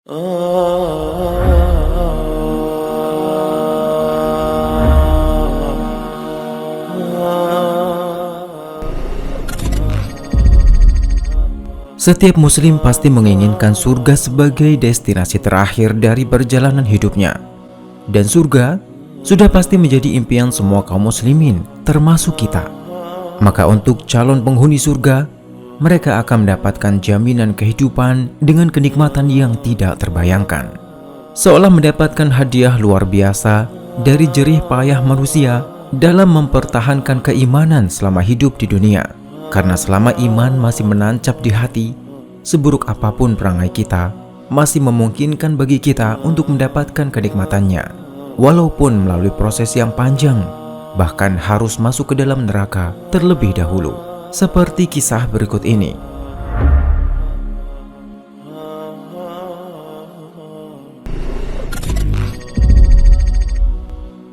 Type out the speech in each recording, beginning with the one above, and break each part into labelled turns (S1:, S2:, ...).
S1: Setiap muslim pasti menginginkan surga sebagai destinasi terakhir dari perjalanan hidupnya. Dan surga sudah pasti menjadi impian semua kaum muslimin, termasuk kita. Maka untuk calon penghuni surga, mereka akan mendapatkan jaminan kehidupan dengan kenikmatan yang tidak terbayangkan. Seolah mendapatkan hadiah luar biasa dari jerih payah manusia dalam mempertahankan keimanan selama hidup di dunia. Karena selama iman masih menancap di hati, seburuk apapun perangai kita, masih memungkinkan bagi kita untuk mendapatkan kenikmatannya. Walaupun melalui proses yang panjang, bahkan harus masuk ke dalam neraka terlebih dahulu. Seperti kisah berikut ini.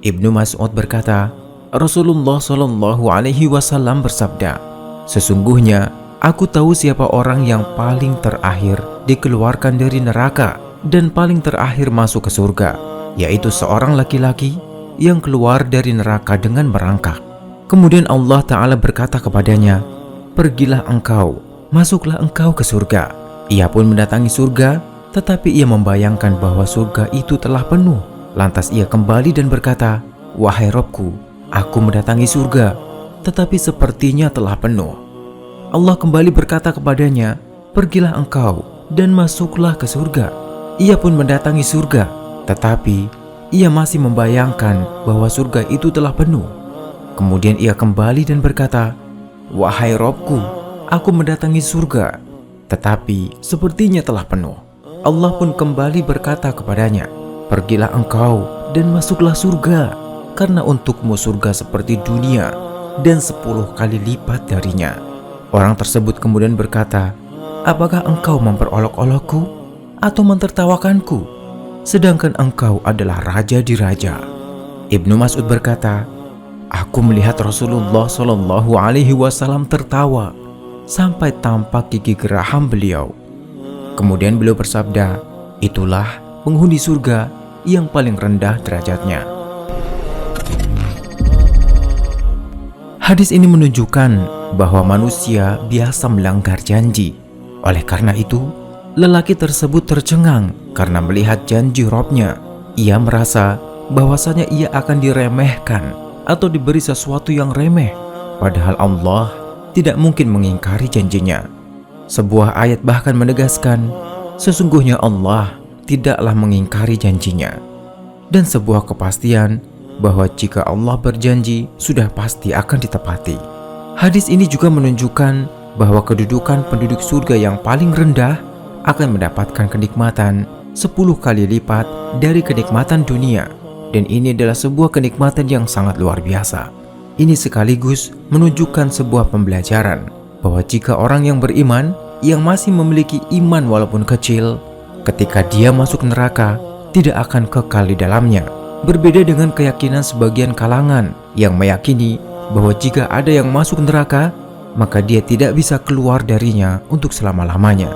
S1: Ibnu Mas'ud berkata, Rasulullah Shallallahu Alaihi Wasallam bersabda, "Sesungguhnya aku tahu siapa orang yang paling terakhir dikeluarkan dari neraka dan paling terakhir masuk ke surga, yaitu seorang laki-laki yang keluar dari neraka dengan merangkak." Kemudian Allah Ta'ala berkata kepadanya, "Pergilah engkau, masuklah engkau ke surga." Ia pun mendatangi surga, tetapi ia membayangkan bahwa surga itu telah penuh. Lantas ia kembali dan berkata, "Wahai Robku, aku mendatangi surga, tetapi sepertinya telah penuh." Allah kembali berkata kepadanya, "Pergilah engkau dan masuklah ke surga." Ia pun mendatangi surga, tetapi ia masih membayangkan bahwa surga itu telah penuh. Kemudian ia kembali dan berkata, "Wahai Robku, aku mendatangi surga, tetapi sepertinya telah penuh." Allah pun kembali berkata kepadanya, "Pergilah engkau dan masuklah surga, karena untukmu surga seperti dunia dan 10 kali lipat darinya." Orang tersebut kemudian berkata, "Apakah engkau memperolok-olokku atau mentertawakanku, sedangkan engkau adalah raja di raja?" Ibnu Mas'ud berkata, "Aku melihat Rasulullah Shallallahu Alaihi Wasallam tertawa sampai tampak gigi geraham beliau. Kemudian beliau bersabda, 'Itulah penghuni surga yang paling rendah derajatnya.'" Hadis ini menunjukkan bahwa manusia biasa melanggar janji. Oleh karena itu, lelaki tersebut tercengang karena melihat janji Robnya. Ia merasa bahwasanya ia akan diremehkan atau diberi sesuatu yang remeh, padahal Allah tidak mungkin mengingkari janjinya. Sebuah ayat bahkan menegaskan, sesungguhnya Allah tidaklah mengingkari janjinya. Dan sebuah kepastian bahwa jika Allah berjanji, sudah pasti akan ditepati. Hadis ini juga menunjukkan bahwa kedudukan penduduk surga yang paling rendah akan mendapatkan kenikmatan 10 kali lipat dari kenikmatan dunia. Dan ini adalah sebuah kenikmatan yang sangat luar biasa. Ini sekaligus menunjukkan sebuah pembelajaran bahwa jika orang yang beriman, yang masih memiliki iman walaupun kecil, ketika dia masuk neraka, tidak akan kekal di dalamnya. Berbeda dengan keyakinan sebagian kalangan yang meyakini bahwa jika ada yang masuk neraka, maka dia tidak bisa keluar darinya untuk selama-lamanya.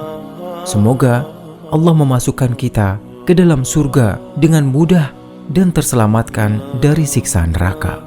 S1: Semoga Allah memasukkan kita ke dalam surga dengan mudah dan terselamatkan dari siksa neraka.